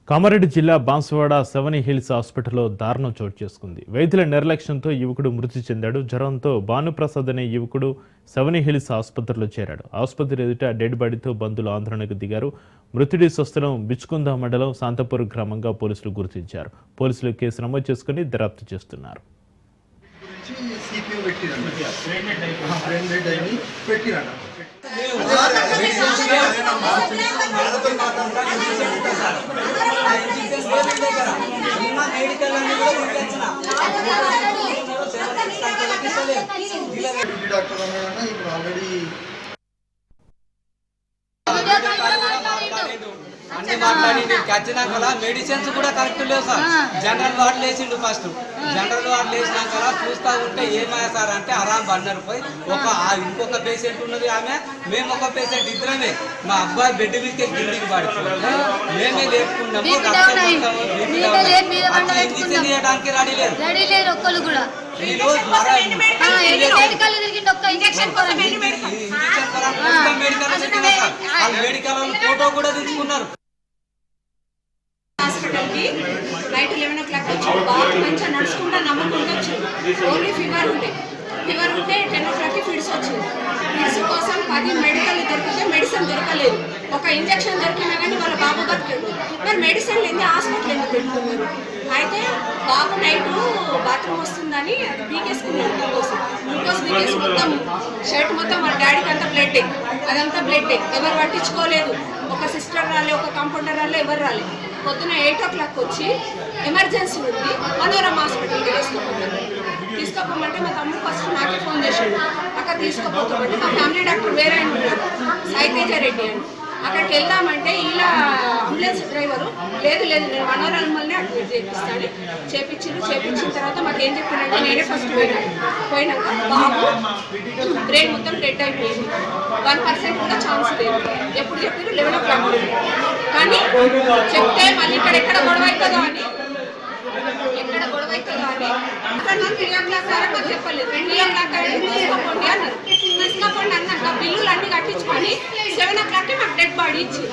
కామారెడ్డి జిల్లా బాన్సువాడ సెవెనీ హిల్స్ హాస్పిటల్లో దారుణం చోటు చేసుకుంది. వైద్యుల నిర్లక్ష్యంతో యువకుడు మృతి చెందాడు. జ్వరంతో భానుప్రసాద్ అనే యువకుడు సెవెనీ హిల్స్ ఆసుపత్రిలో చేరాడు. ఆసుపత్రి ఎదుట డెడ్ బాడీతో బంధువులు ఆందోళనకు దిగారు. మృతుడి స్వస్థలం బిచ్కుంద మండలం శాంతపూర్ గ్రామంగా పోలీసులు గుర్తించారు. పోలీసులు కేసు నమోదు చేసుకుని దర్యాప్తు చేస్తున్నారు. అన్ని మాట్లాడి వచ్చినాక మెడిసిన్స్ కూడా కరెక్ట్ లేవు సార్. జనరల్ వార్డు లేచిండు. ఫస్ట్ జనరల్ వార్డు లేచినాక చూస్తా ఉంటే ఏమయ్యా సార్ అంటే ఆరాం బందరు పోయి ఇంకొక పేషెంట్ ఉన్నది ఆమె, మేము ఒక పేషెంట్ ఇద్దరమే. మా అబ్బాయి బెడ్ మీదకి కిందికి పడిపోయింది. మేమే లేపుకున్నాము. ఇంజక్షన్ చేయడానికి రెడీ లేదు. మెడికల్ ఫోటో కూడా తీసుకున్నారు. హాస్పిటల్ కి నైట్ 11 o'clock వచ్చి బాగా మంచిగా నడుచుకుంటా నమ్ముకుంటూ వచ్చింది. ఓన్లీ ఫీవర్ ఉంటే 10 o'clock కి ఫిడ్స్ వచ్చింది. ఫిడ్స్ కోసం 10 మెడికల్ దొరికితే మెడిసిన్ దొరకలేదు. ఒక ఇంజక్షన్ దొరికినా కానీ వాళ్ళ బాబు బతికేడు. మరి మెడిసిన్ లేని హాస్పిటల్ ఎందుకు పెట్టుకున్నారు? అయితే బాబు నైట్ బాత్రూమ్ వస్తుందని పీకేసుకున్నారు. గ్లూకోజ్ పీకేసి మొత్తం షర్ట్ మొత్తం వాళ్ళ డాడీకి అంతా బ్లడ్ అదంతా బ్లడ్ ఎవరు పట్టించుకోలేదు. ఒక సిస్టర్ రాలే, ఒక కంపౌండర్ రాలే, ఎవరు రాలేదు. పొద్దున 8 o'clock వచ్చి ఎమర్జెన్సీ ఉంది మనోరమ హాస్పిటల్కి తీసుకోపోమంటే మా తమ్ముడు ఫస్ట్ నాకే ఫోన్ చేశాడు. అక్కడ తీసుకోపోతామంటే మా ఫ్యామిలీ డాక్టర్ వేరే ఉన్నాడు, సాయితేజ రెడ్డి అని. అక్కడికి వెళ్దామంటే ఇలా అంబులెన్స్ డ్రైవరు లేదు నేను మనోరమల్ని అడ్మిట్ చేపిస్తాను చేపించిన తర్వాత మాకు ఏం చెప్పినంటే నేనే ఫస్ట్ పోయినాక బాబు బ్రెయిన్ మొత్తం డెడ్ అయిపోయింది. 1% కూడా ఛాన్స్ లేదు. ఎప్పుడు చెప్పారు 11 o'clock కానీ చెప్తే మళ్ళీ ఎక్కడ గొడవ అవుతుందో అని ఇక్కడ 3 o'clock వరకు చెప్పలేదు. 2 o'clock తీసుకోండి అన్నారు. తీసుకోండి అన్నాక బిల్లులు అన్ని కట్టించుకొని 7 o'clock మాకు డెడ్ బాడీ ఇచ్చి